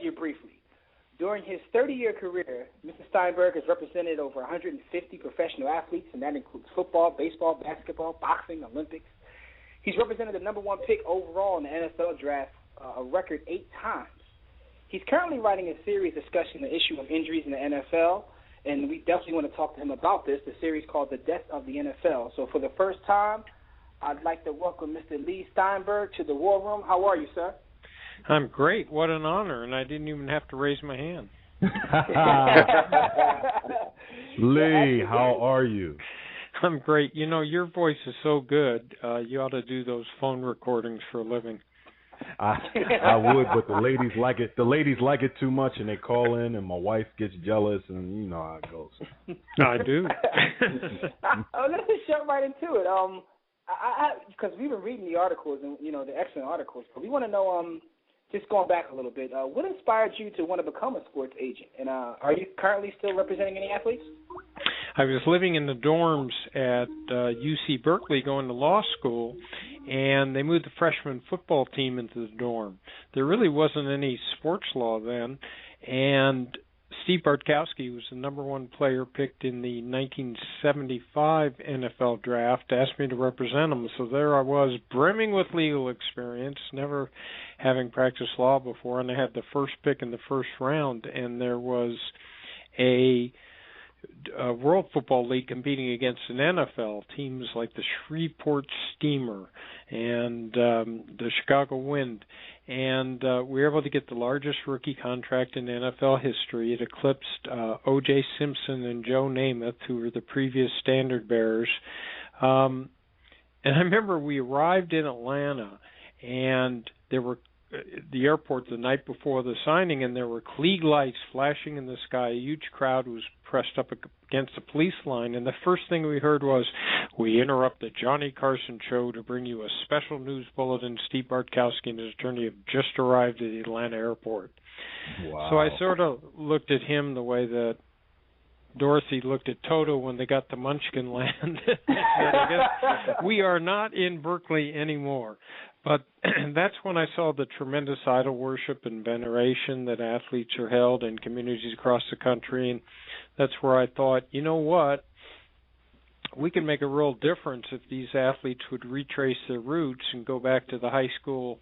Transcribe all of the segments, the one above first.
you briefly. During his 30-year career, Mr. Steinberg has represented over 150 professional athletes, and that includes football, baseball, basketball, boxing, Olympics. He's represented the number one pick overall in the NFL draft a record 8 times. He's currently writing a series discussing the issue of injuries in the NFL, and we definitely want to talk to him about this, the series called The Death of the NFL. So for the first time, I'd like to welcome Mr. Leigh Steinberg to the War Room. How are you, sir? I'm great. What an honor, and I didn't even have to raise my hand. Leigh, how are you? I'm great. You know, your voice is so good. You ought to do those phone recordings for a living. I would, but the ladies like it. The ladies like it too much, and they call in, and my wife gets jealous, and you know how it goes. I do. Let's just jump right into it. Because we've been reading the articles, and you know the excellent articles, but we want to know. Just going back a little bit, what inspired you to want to become a sports agent? And are you currently still representing any athletes? I was living in the dorms at UC Berkeley going to law school, and they moved the freshman football team into the dorm. There really wasn't any sports law then, and Steve Bartkowski was the number one player picked in the 1975 NFL draft, asked me to represent him. So there I was, brimming with legal experience, never having practiced law before, and I had the first pick in the first round, and there was a World Football League competing against an NFL, teams like the Shreveport Steamer and the Chicago Wind, and we were able to get the largest rookie contract in NFL history. It eclipsed O.J. Simpson and Joe Namath, who were the previous standard bearers. And I remember we arrived in Atlanta, and there were the airport the night before the signing, and there were Klieg lights flashing in the sky. A huge crowd was pressed up against the police line, and the first thing we heard was, "We interrupt the Johnny Carson show to bring you a special news bulletin. Steve Bartkowski and his attorney have just arrived at the Atlanta airport." Wow. So I sort of looked at him the way that Dorothy looked at Toto when they got to Munchkin Land. I guess we are not in Berkeley anymore. But that's when I saw the tremendous idol worship and veneration that athletes are held in communities across the country. And that's where I thought, you know what, we can make a real difference if these athletes would retrace their roots and go back to the high school,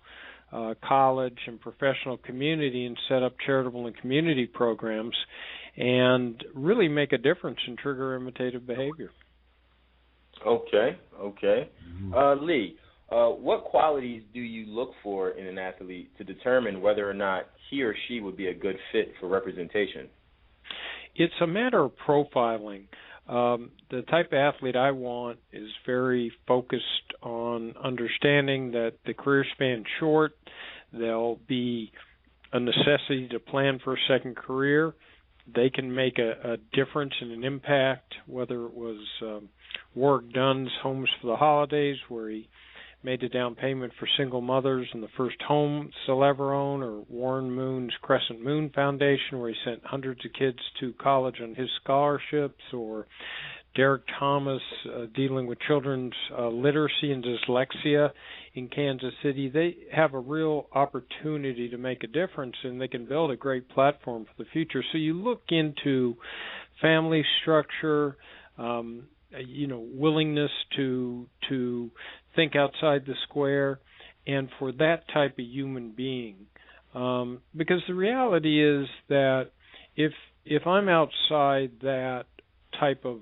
college, and professional community and set up charitable and community programs and really make a difference and trigger imitative behavior. Okay. Leigh, what qualities do you look for in an athlete to determine whether or not he or she would be a good fit for representation? It's a matter of profiling. The type of athlete I want is very focused on understanding that the career span's short. There'll be a necessity to plan for a second career. They can make a difference and an impact, whether it was Warwick Dunn's Homes for the Holidays, where he made a down payment for single mothers and the first home they'll ever own, or Warren Moon's Crescent Moon Foundation, where he sent hundreds of kids to college on his scholarships, or Derek Thomas dealing with children's literacy and dyslexia in Kansas City. They have a real opportunity to make a difference, and they can build a great platform for the future. So you look into family structure, willingness to think outside the square, and for that type of human being. Because the reality is that if I'm outside that type of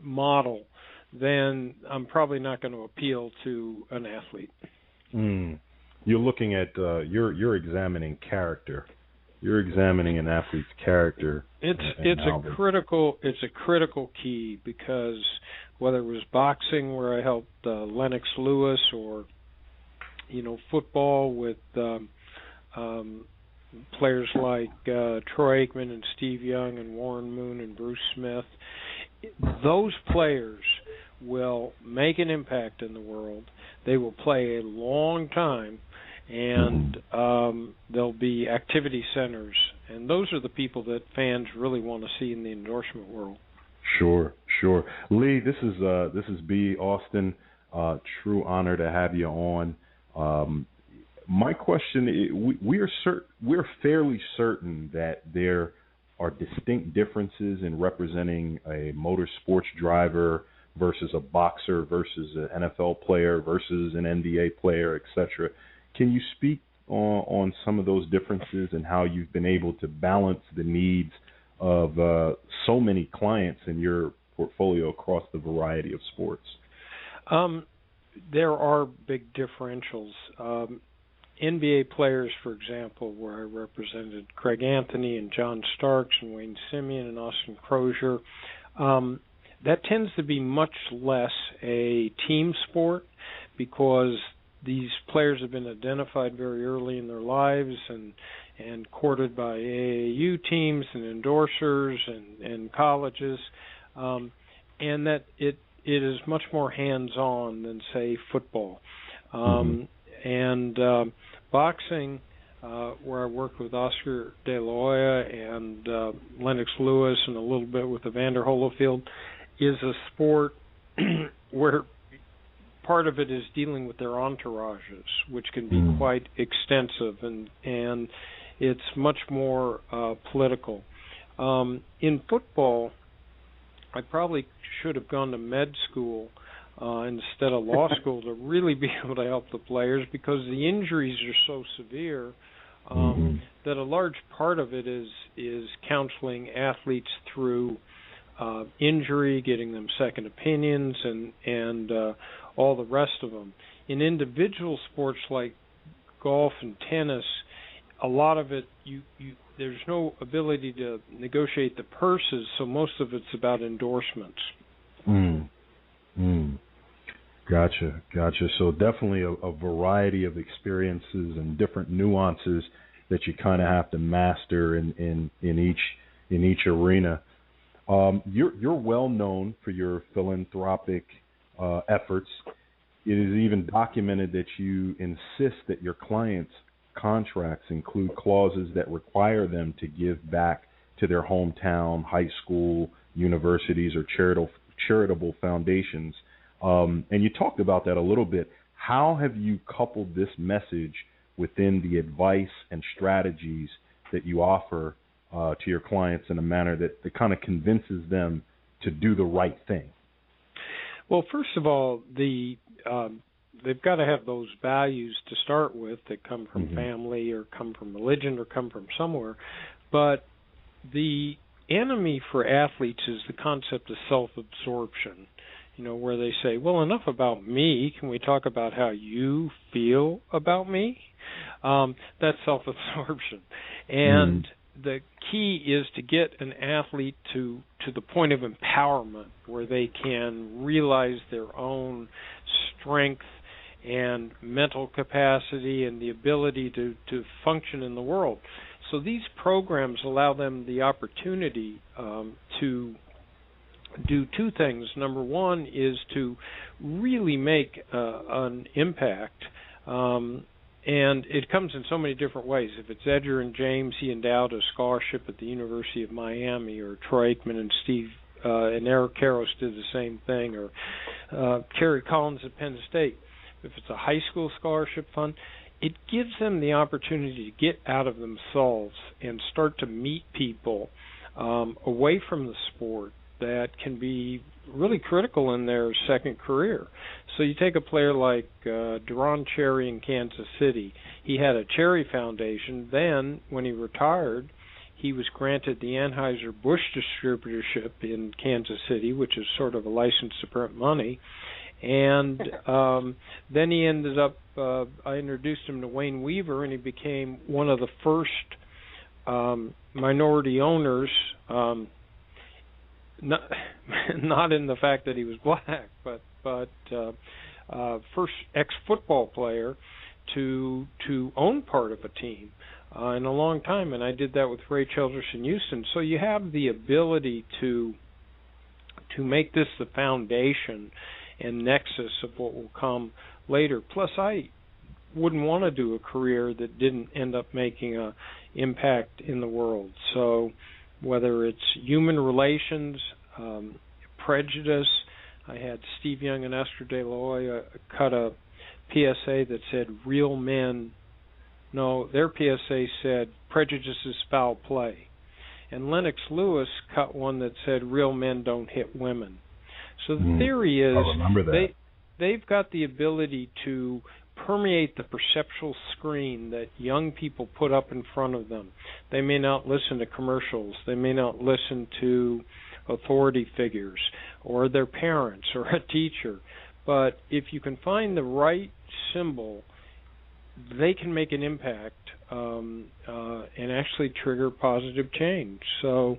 model, then I'm probably not going to appeal to an athlete. You're looking at you're examining character. You're examining an athlete's character. It's a critical key, because whether it was boxing, where I helped Lennox Lewis, or football with players like Troy Aikman and Steve Young and Warren Moon and Bruce Smith, those players will make an impact in the world. They will play a long time, and there'll be activity centers, and those are the people that fans really want to see in the endorsement world. Sure. Leigh, this is B. Austin. True honor to have you on. My question is, we're fairly certain that there are distinct differences in representing a motorsports driver versus a boxer versus an NFL player versus an NBA player, etc. Can you speak on some of those differences and how you've been able to balance the needs of so many clients in your portfolio across the variety of sports? There are big differentials. NBA players, for example, where I represented Craig Anthony and John Starks and Wayne Simeon and Austin Crozier, that tends to be much less a team sport because these players have been identified very early in their lives and courted by AAU teams and endorsers and colleges, and that it is much more hands-on than, say, football. And boxing, where I worked with Oscar De La Hoya and Lennox Lewis and a little bit with Evander Holyfield, is a sport where part of it is dealing with their entourages, which can be quite extensive, and it's much more political. In football, I probably should have gone to med school instead of law school to really be able to help the players, because the injuries are so severe that a large part of it is counseling athletes through injury, getting them second opinions, and all the rest of them. In individual sports like golf and tennis, a lot of it there's no ability to negotiate the purses, so most of it's about endorsements. Gotcha. So definitely a variety of experiences and different nuances that you kind of have to master in each arena. You're well known for your philanthropic efforts. It is even documented that you insist that your clients' contracts include clauses that require them to give back to their hometown, high school, universities, or charitable foundations. And you talked about that a little bit. How have you coupled this message within the advice and strategies that you offer to your clients in a manner that kind of convinces them to do the right thing? Well, first of all, they've got to have those values to start with that come from family or come from religion or come from somewhere. But the enemy for athletes is the concept of self-absorption, where they say, well, enough about me. Can we talk about how you feel about me? That's self-absorption. And the key is to get an athlete to the point of empowerment where they can realize their own strength and mental capacity and the ability to function in the world. So these programs allow them the opportunity to do two things. Number one is to really make an impact, and it comes in so many different ways. If it's Edgar and James, he endowed a scholarship at the University of Miami, or Troy Aikman and Steve and Eric Karros did the same thing, or Kerry Collins at Penn State. If it's a high school scholarship fund, it gives them the opportunity to get out of themselves and start to meet people away from the sport that can be really critical in their second career. So you take a player like Deron Cherry in Kansas City. He had a Cherry Foundation. Then, when he retired, he was granted the Anheuser-Busch distributorship in Kansas City, which is sort of a license to print money. And then he ended up, I introduced him to Wayne Weaver, and he became one of the first minority owners, not in the fact that he was black, but first ex-football player to own part of a team in a long time. And I did that with Ray Childress in Houston. So you have the ability to make this the foundation and nexus of what will come later. Plus, I wouldn't want to do a career that didn't end up making an impact in the world. So whether it's human relations, prejudice, I had Steve Young and Esther De La Hoya cut a PSA that said, "Real men No, their PSA said prejudice is foul play. And Lennox Lewis cut one that said real men don't hit women. So the theory is they've got the ability to permeate the perceptual screen that young people put up in front of them. They may not listen to commercials. They may not listen to authority figures or their parents or a teacher. But if you can find the right symbol, they can make an impact and actually trigger positive change. So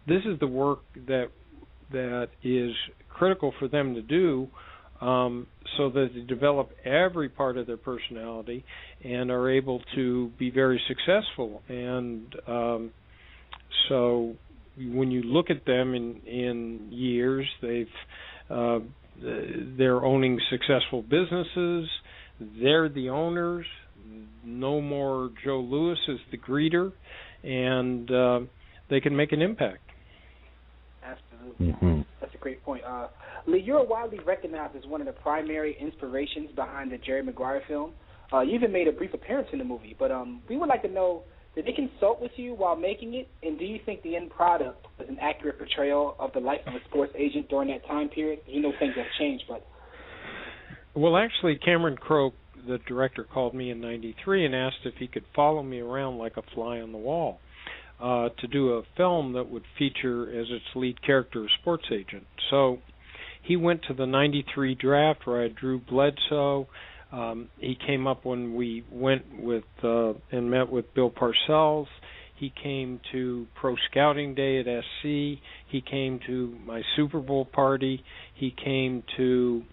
this is the work that is critical for them to do, so that they develop every part of their personality and are able to be very successful. And so when you look at them in years, they're owning successful businesses. They're the owners. No more Joe Louis as the greeter, and they can make an impact. Absolutely. Mm-hmm. That's a great point. Leigh, you're widely recognized as one of the primary inspirations behind the Jerry Maguire film. You even made a brief appearance in the movie, but we would like to know, did they consult with you while making it, and do you think the end product was an accurate portrayal of the life of a sports agent during that time period? You know things have changed, but... Well, actually, Cameron Crowe, the director, called me in '93 and asked if he could follow me around like a fly on the wall to do a film that would feature as its lead character a sports agent. So he went to the '93 draft where I had Drew Bledsoe. He came up when we went with and met with Bill Parcells. He came to Pro Scouting Day at SC. He came to my Super Bowl party. He came to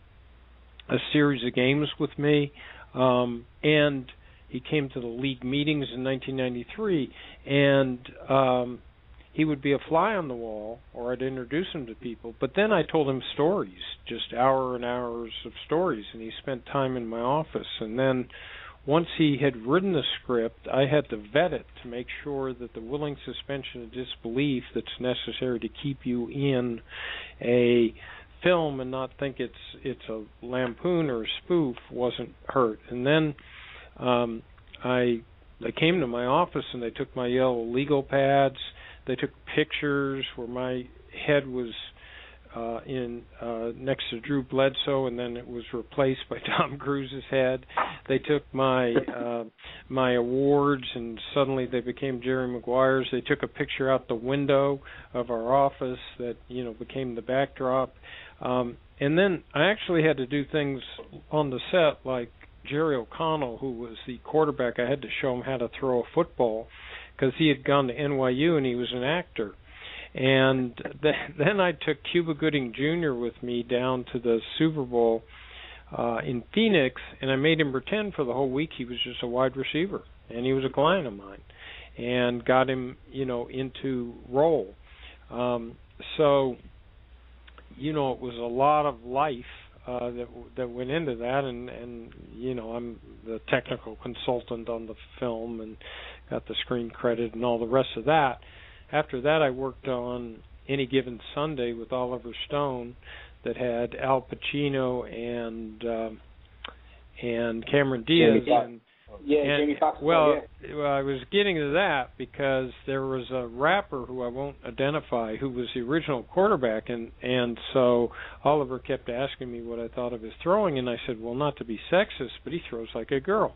a series of games with me, and he came to the league meetings in 1993, and he would be a fly on the wall, or I'd introduce him to people, but then I told him stories, just hours and hours of stories, and he spent time in my office, and then once he had written the script, I had to vet it to make sure that the willing suspension of disbelief that's necessary to keep you in a film and not think it's a lampoon or a spoof wasn't hurt. And then they came to my office and they took my yellow legal pads. They took pictures where my head was next to Drew Bledsoe, and then it was replaced by Tom Cruise's head. They took my my awards, and suddenly they became Jerry Maguire's. They took a picture out the window of our office that became the backdrop. And then I actually had to do things on the set, like Jerry O'Connell, who was the quarterback. I had to show him how to throw a football because he had gone to NYU and he was an actor. And then I took Cuba Gooding Jr. with me down to the Super Bowl in Phoenix, and I made him pretend for the whole week he was just a wide receiver, and he was a client of mine, and got him, into role. So, it was a lot of life that went into that, and I'm the technical consultant on the film and got the screen credit and all the rest of that. After that, I worked on Any Given Sunday with Oliver Stone that had Al Pacino and Cameron Diaz. Jamie Foxx. Well, I was getting to that because there was a rapper who I won't identify who was the original quarterback, and so Oliver kept asking me what I thought of his throwing, and I said, well, not to be sexist, but he throws like a girl.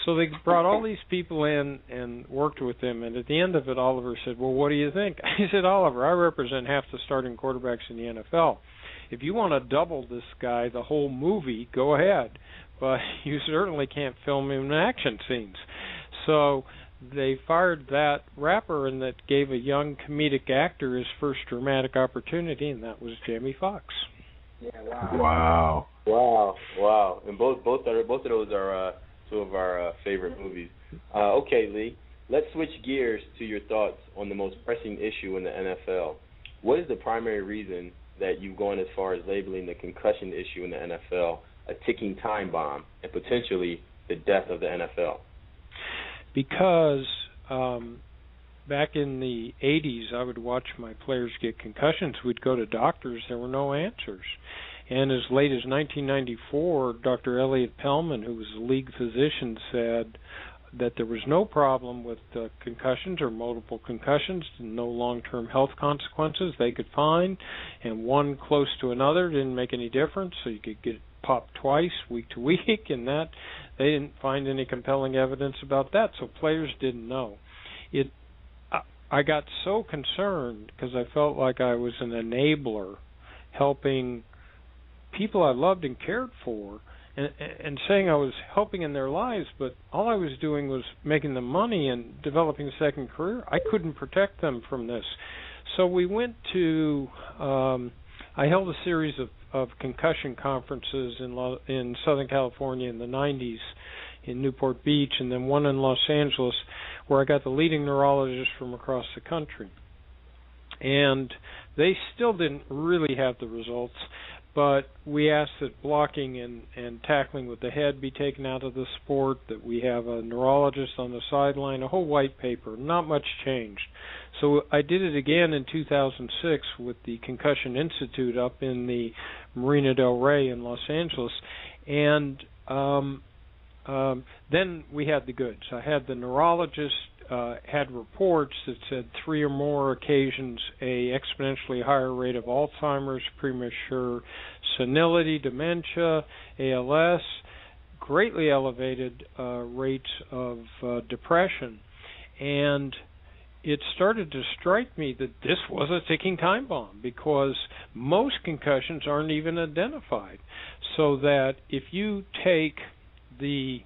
So they brought all these people in and worked with them, and at the end of it, Oliver said, well, what do you think? I said, Oliver, I represent half the starting quarterbacks in the NFL. If you want to double this guy the whole movie, go ahead. But you certainly can't film him in action scenes. So they fired that rapper, and that gave a young comedic actor his first dramatic opportunity, and that was Jamie Foxx. Yeah, wow. Wow. And both of those are two of our favorite movies. Okay, Leigh, let's switch gears to your thoughts on the most pressing issue in the NFL. What is the primary reason that you've gone as far as labeling the concussion issue in the NFL a ticking time bomb and potentially the death of the NFL? Because back in the 80s, I would watch my players get concussions. We'd go to doctors. There were no answers. And as late as 1994, Dr. Elliot Pellman, who was the league physician, said that there was no problem with concussions or multiple concussions, no long-term health consequences they could find, and one close to another didn't make any difference, so you could get popped twice week to week, and that they didn't find any compelling evidence about that, so players didn't know. I got so concerned because I felt like I was an enabler helping people I loved and cared for, and saying I was helping in their lives, but all I was doing was making them money and developing a second career. I couldn't protect them from this. So we went to, I held a series of concussion conferences in Southern California in the 90s, in Newport Beach, and then one in Los Angeles, where I got the leading neurologists from across the country. And they still didn't really have the results, but we asked that blocking and tackling with the head be taken out of the sport, that we have a neurologist on the sideline, a whole white paper. Not much changed. So I did it again in 2006 with the Concussion Institute up in the Marina del Rey in Los Angeles, and then we had the goods. I had the neurologist had reports that said 3 or more occasions a exponentially higher rate of Alzheimer's, premature senility, dementia, ALS, greatly elevated rates of depression. And it started to strike me that this was a ticking time bomb, because most concussions aren't even identified. So that if you take the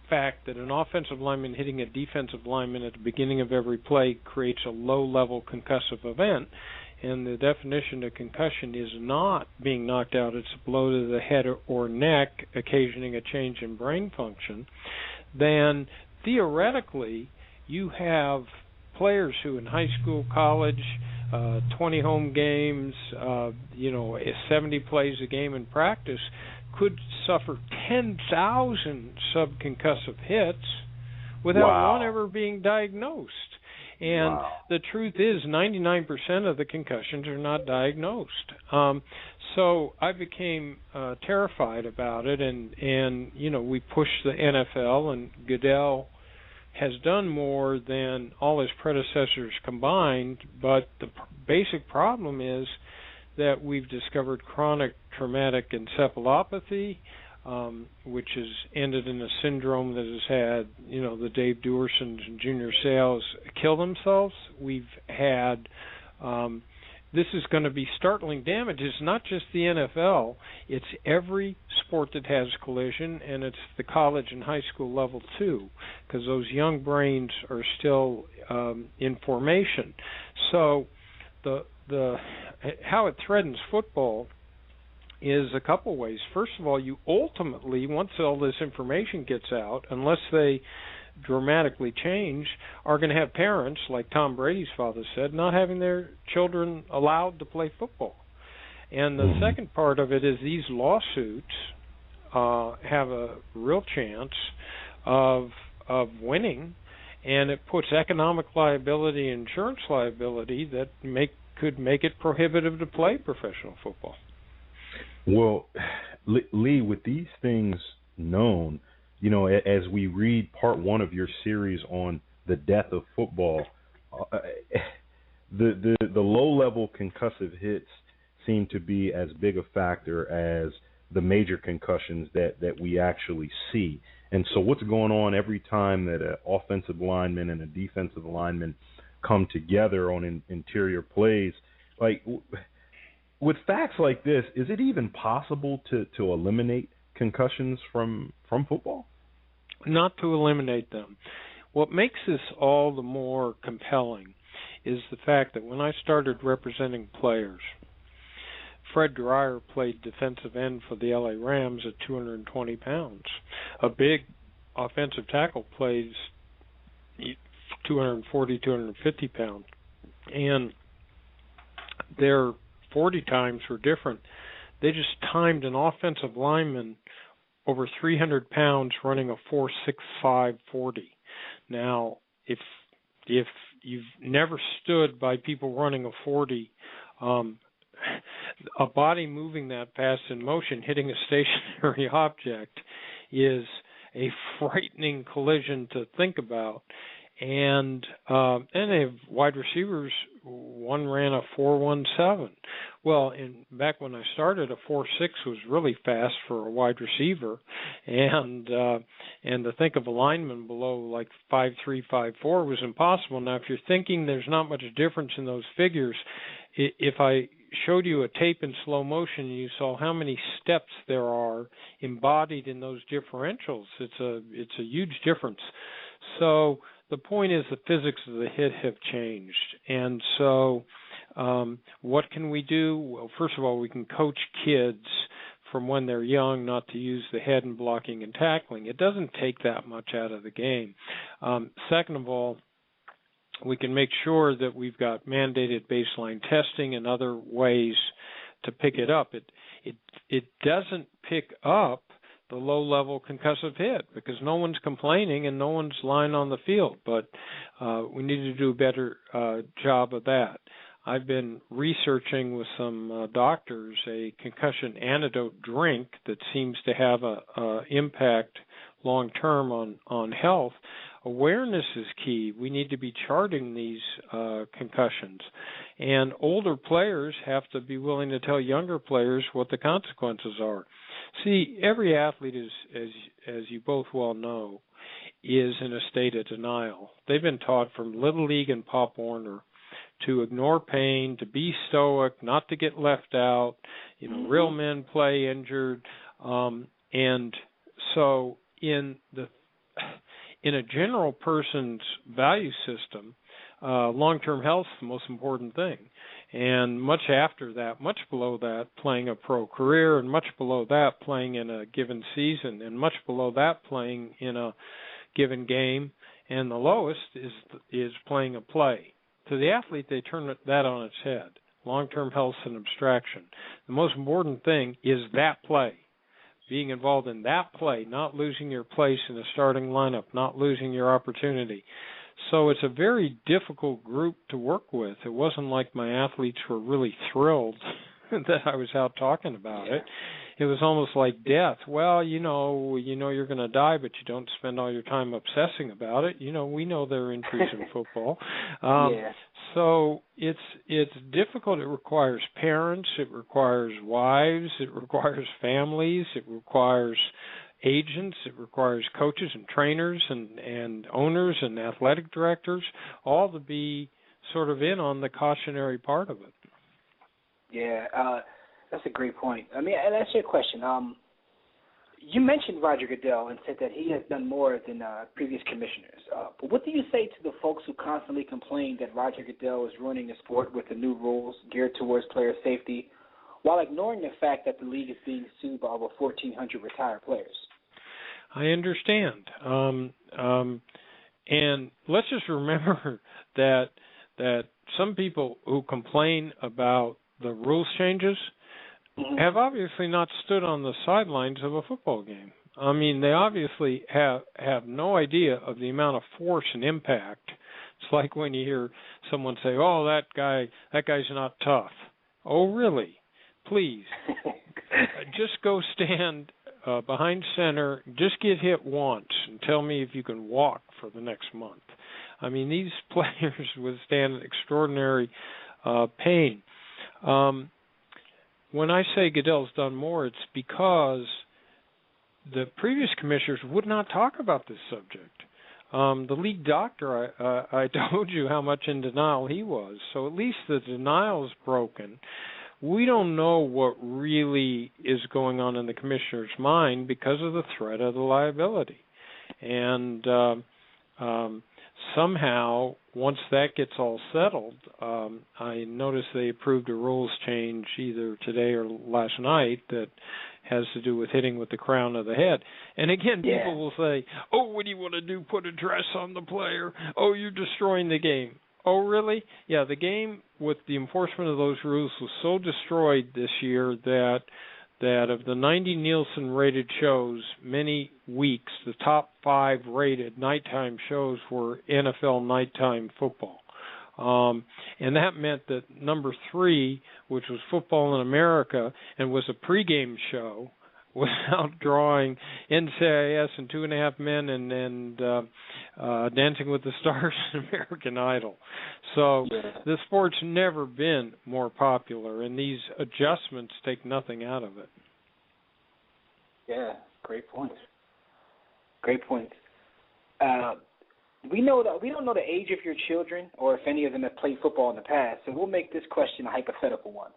fact that an offensive lineman hitting a defensive lineman at the beginning of every play creates a low-level concussive event, and the definition of concussion is not being knocked out, it's a blow to the head or neck occasioning a change in brain function, then theoretically you have players who in high school, college, 20 home games, 70 plays a game in practice, could suffer 10,000 subconcussive hits without one ever being diagnosed. And the truth is 99% of the concussions are not diagnosed. So I became terrified about it, and we pushed the NFL, and Goodell has done more than all his predecessors combined, but the basic problem is that we've discovered chronic traumatic encephalopathy, which has ended in a syndrome that has had, the Dave Duersons and Junior Seaus kill themselves. We've had, this is going to be startling damage. It's not just the NFL, it's every sport that has collision, and it's the college and high school level too, because those young brains are still in formation. So the how it threatens football is a couple ways. First of all, you ultimately, once all this information gets out, unless they dramatically change, are going to have parents, like Tom Brady's father said, not having their children allowed to play football. And the second part of it is these lawsuits have a real chance of winning, and it puts economic liability, insurance liability that could make it prohibitive to play professional football. Well, Leigh, with these things known, as we read part 1 of your series on the death of football, the low-level concussive hits seem to be as big a factor as the major concussions that we actually see. And so what's going on every time that an offensive lineman and a defensive lineman come together on interior plays, like with facts like this, is it even possible to eliminate concussions from football? Not to eliminate them. What makes this all the more compelling is the fact that when I started representing players, Fred Dreyer played defensive end for the LA Rams at 220 pounds. A big offensive tackle plays 240, 250 pounds. And their 40 times were different. They just timed an offensive lineman over 300 pounds running a 4.65 40. Now, if you've never stood by people running a 40, a body moving that fast in motion, hitting a stationary object, is a frightening collision to think about. And they have wide receivers. One ran a 4.17. Well, back when I started, a 4.6 was really fast for a wide receiver, and to think of a lineman below like 5.3, 5.4 was impossible. Now, if you're thinking there's not much difference in those figures, if I showed you a tape in slow motion and you saw how many steps there are embodied in those differentials, it's a huge difference. So the point is the physics of the hit have changed. And so what can we do? Well, first of all, we can coach kids from when they're young not to use the head in blocking and tackling. It doesn't take that much out of the game. Second of all, we can make sure that we've got mandated baseline testing and other ways to pick it up. It doesn't pick up the low-level concussive hit because no one's complaining and no one's lying on the field. But we need to do a better job of that. I've been researching with some doctors a concussion antidote drink that seems to have a impact long-term on health. Awareness is key. We need to be charting these concussions. And older players have to be willing to tell younger players what the consequences are. See, every athlete is, as you both well know, is in a state of denial. They've been taught from Little League and Pop Warner to ignore pain, to be stoic, not to get left out. Real men play injured, and so in a general person's value system, long-term health is the most important thing. And much after that, much below that, playing a pro career, and much below that, playing in a given season, and much below that, playing in a given game, and the lowest is playing a play. To the athlete, they turn that on its head. Long-term health is an abstraction. The most important thing is that play. Being involved in that play, not losing your place in the starting lineup, not losing your opportunity. So it's a very difficult group to work with. It wasn't like my athletes were really thrilled that I was out talking about it. It was almost like death. Well, you know you're going to die, but you don't spend all your time obsessing about it. We know there are injuries in football. So it's difficult. It requires parents. It requires wives. It requires families. It requires agents. It requires coaches and trainers and owners and athletic directors, all to be sort of in on the cautionary part of it. Yeah, that's a great point. I mean, and that's your question. You mentioned Roger Goodell and said that he has done more than previous commissioners. But what do you say to the folks who constantly complain that Roger Goodell is ruining the sport with the new rules geared towards player safety, while ignoring the fact that the league is being sued by over 1,400 retired players? I understand. And let's just remember that some people who complain about the rules changes have obviously not stood on the sidelines of a football game. I mean, they obviously have no idea of the amount of force and impact. It's like when you hear someone say, "Oh, that guy's not tough." Oh, really? Please, just go stand behind center, just get hit once, and tell me if you can walk for the next month. I mean, these players withstand extraordinary pain. When I say Goodell's done more, it's because the previous commissioners would not talk about this subject. The league doctor, I told you how much in denial he was, so at least the denial is broken. We don't know what really is going on in the commissioner's mind because of the threat of the liability. And somehow, once that gets all settled, I noticed they approved a rules change either today or last night that has to do with hitting with the crown of the head. And again, people will say, "Oh, what do you want to do, put a dress on the player? Oh, you're destroying the game." Oh, really? Yeah, the game with the enforcement of those rules was so destroyed this year that of the 90 Nielsen-rated shows, many weeks, the top 5 rated nighttime shows were NFL nighttime football. And that meant that number 3, which was Football in America, and was a pregame show, without drawing NCIS and 2.5 Men and Dancing with the Stars and American Idol. So the sport's never been more popular, and these adjustments take nothing out of it. Yeah, great point. Great point. We don't know the age of your children or if any of them have played football in the past, so we'll make this question a hypothetical one.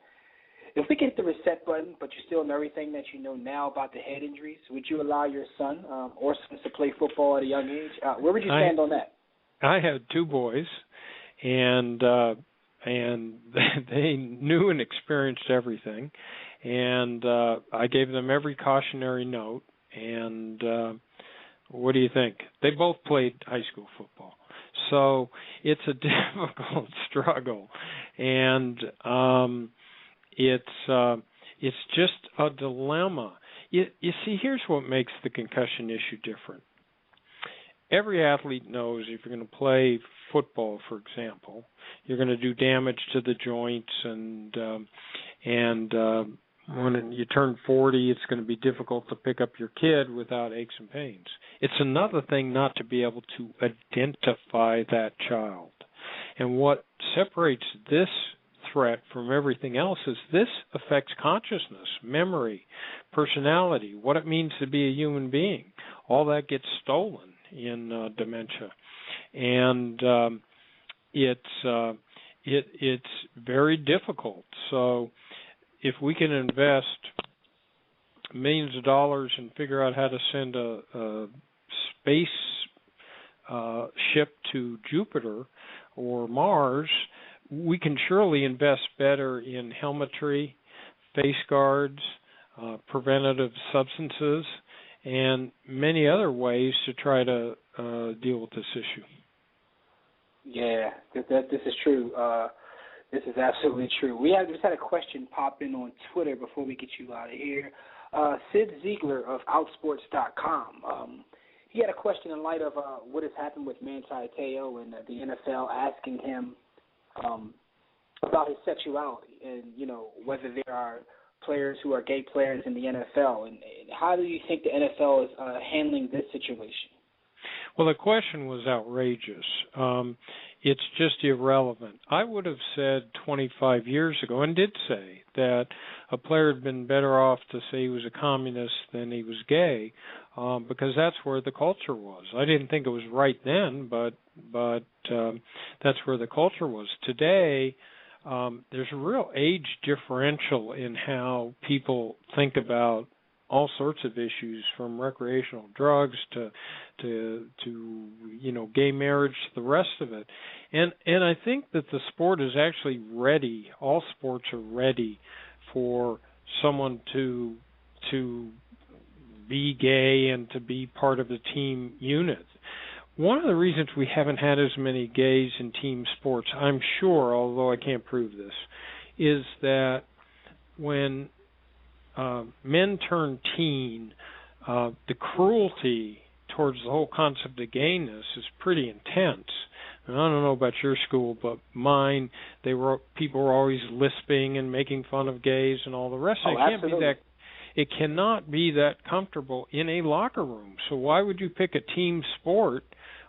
If we hit the reset button, but you still know everything that you know now about the head injuries, would you allow your son or sons to play football at a young age? Where would you stand on that? I had 2 boys, and they knew and experienced everything, and I gave them every cautionary note, and what do you think? They both played high school football. So it's a difficult struggle, and it's just a dilemma. You see, here's what makes the concussion issue different. Every athlete knows if you're going to play football, for example, you're going to do damage to the joints, and when you turn 40, it's going to be difficult to pick up your kid without aches and pains. It's another thing not to be able to identify that child. And what separates this threat from everything else is this affects consciousness, memory, personality, what it means to be a human being. All that gets stolen in dementia. And it's very difficult. So if we can invest millions of dollars and figure out how to send a space ship to Jupiter or Mars, we can surely invest better in helmetry, face guards, preventative substances, and many other ways to try to deal with this issue. Yeah, this is true. This is absolutely true. We just had a question pop in on Twitter before we get you out of here. Sid Ziegler of Outsports.com. He had a question in light of what has happened with Manti Te'o and the NFL asking him about his sexuality and, whether there are players who are gay players in the NFL. And how do you think the NFL is handling this situation? Well, the question was outrageous. It's just irrelevant. I would have said 25 years ago, and did say, that a player had been better off to say he was a communist than he was gay, because that's where the culture was. I didn't think it was right then, but that's where the culture was. Today, there's a real age differential in how people think about all sorts of issues, from recreational drugs to gay marriage, to the rest of it. And I think that the sport is actually ready. All sports are ready for someone to be gay and to be part of the team unit. One of the reasons we haven't had as many gays in team sports, I'm sure, although I can't prove this, is that when men turn teen, the cruelty towards the whole concept of gayness is pretty intense. And I don't know about your school, but mine, people were always lisping and making fun of gays and all the rest. It cannot be that comfortable in a locker room. So why would you pick a team sport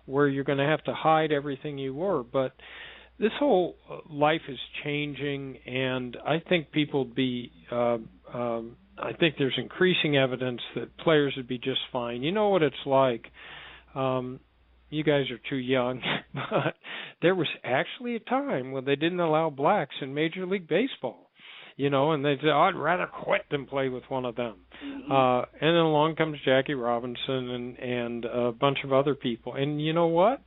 where you're going to have to hide everything you were? But this whole life is changing, and I think I think there's increasing evidence that players would be just fine. You know what it's like. You guys are too young, but there was actually a time when they didn't allow blacks in Major League Baseball. And they said, I'd rather quit than play with one of them. Mm-hmm. And then along comes Jackie Robinson and a bunch of other people. And you know what?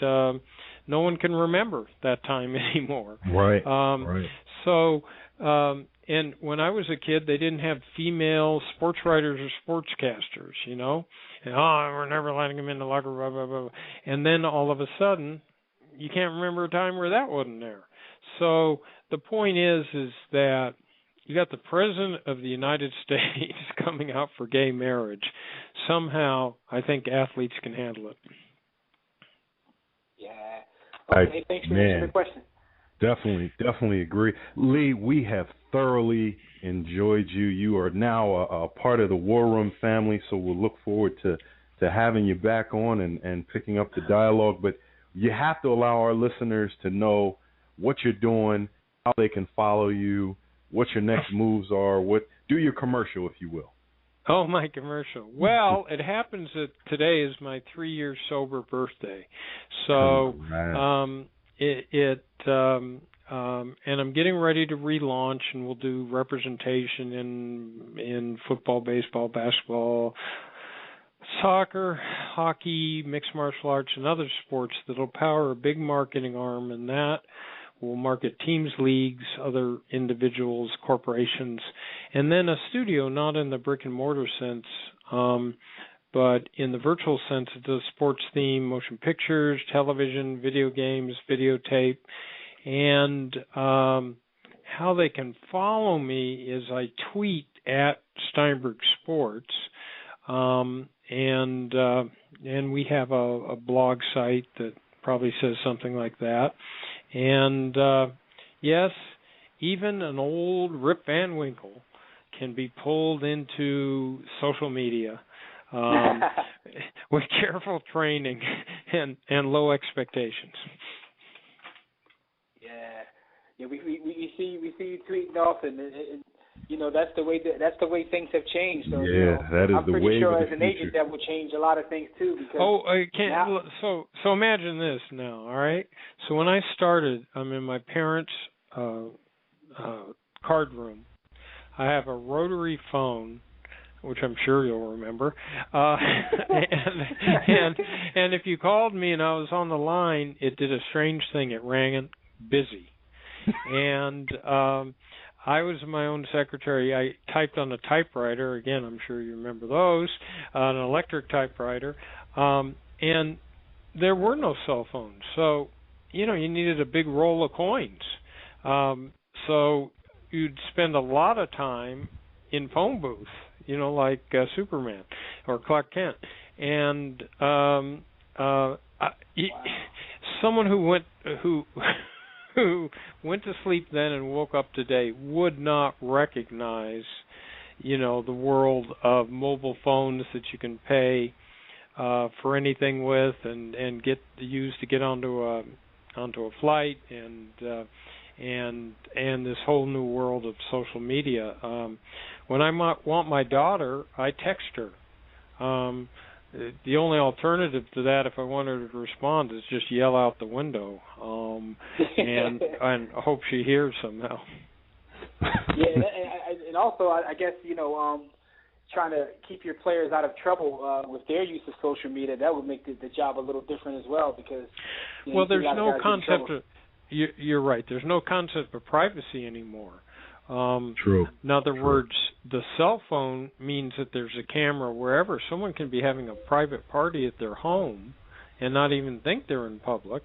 No one can remember that time anymore. Right. Right. So, and when I was a kid, they didn't have female sports writers or sportscasters, And, we're never letting them in the locker room, blah, blah, blah. And then all of a sudden, you can't remember a time where that wasn't there. So the point is that you got the President of the United States coming out for gay marriage. Somehow, I think athletes can handle it. Yeah. Okay, thanks for answering the question. Definitely agree. Leigh, we have thoroughly enjoyed you. You are now a part of the War Room family, so we'll look forward to having you back on and picking up the dialogue. But you have to allow our listeners to know what you're doing, how they can follow you, what your next moves are. Do your commercial, if you will. Oh, my commercial. Well, it happens that today is my 3-year sober birthday. So and I'm getting ready to relaunch, and we'll do representation in football, baseball, basketball, soccer, hockey, mixed martial arts, and other sports that'll power a big marketing arm, and that will market teams, leagues, other individuals, corporations, and then a studio, not in the brick and mortar sense, but in the virtual sense. It does sports theme, motion pictures, television, video games, videotape, and how they can follow me is I tweet at Steinberg Sports, and we have a blog site that probably says something like that. And yes, even an old Rip Van Winkle can be pulled into social media with careful training and low expectations. Yeah, we see you tweeting off, and you know that's the way things have changed. So, that is I'm the pretty way sure of as the an future. agent that will change a lot of things too. Because so imagine this now, all right? So when I started, I'm in my parents' card room. I have a rotary phone, which I'm sure you'll remember, and if you called me and I was on the line, it did a strange thing. It rang busy, and I was my own secretary. I typed on a typewriter. Again, I'm sure you remember those, an electric typewriter, and there were no cell phones. So, you needed a big roll of coins. So you'd spend a lot of time in phone booth, like Superman or Clark Kent. And someone who went to sleep then and woke up today would not recognize, the world of mobile phones that you can pay for anything with and get used to get onto a flight and this whole new world of social media. When I want my daughter, I text her. The only alternative to that, if I want her to respond, is just yell out the window, and hope she hears somehow. Yeah, and also I guess trying to keep your players out of trouble with their use of social media, that would make the job a little different as well, because there's no concept of, you're right, there's no concept of privacy anymore. True. In other words, the cell phone means that there's a camera wherever. Someone can be having a private party at their home and not even think they're in public,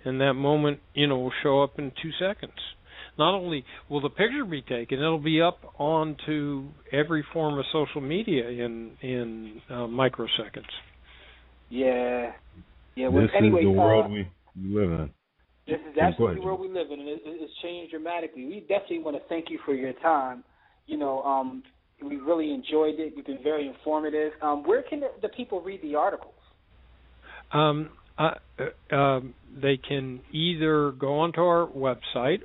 and that moment, will show up in 2 seconds. Not only will the picture be taken, it'll be up onto every form of social media in microseconds. Yeah. Well, this is the world we live in. This is absolutely the world we live in, and it's changed dramatically. We definitely want to thank you for your time. We really enjoyed it. You've been very informative. Where can the people read the articles? They can either go onto our website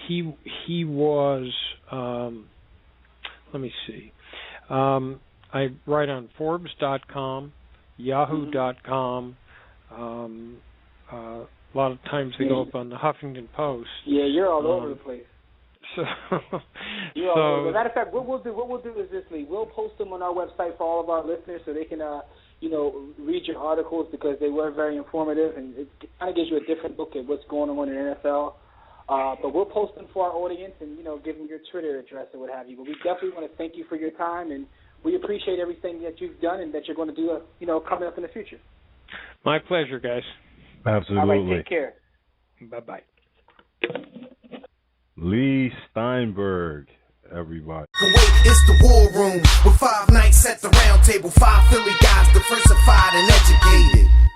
he was let me see. I write on Forbes.com, Yahoo.com. A lot of times they go up on the Huffington Post. Yeah, you're all over the place. So, as a matter of fact, what we'll do is this, Lee. We'll post them on our website for all of our listeners so they can, read your articles, because they were very informative, and it kind of gives you a different look at what's going on in the NFL. But we'll post them for our audience and, give them your Twitter address or what have you. But we definitely want to thank you for your time, and we appreciate everything that you've done and that you're going to do, coming up in the future. My pleasure, guys. Absolutely. All right, take care. Bye-bye. Leigh Steinberg, everybody. Wait, it's the War Room with 5 nights at the round table. 5 Philly guys diversified and educated.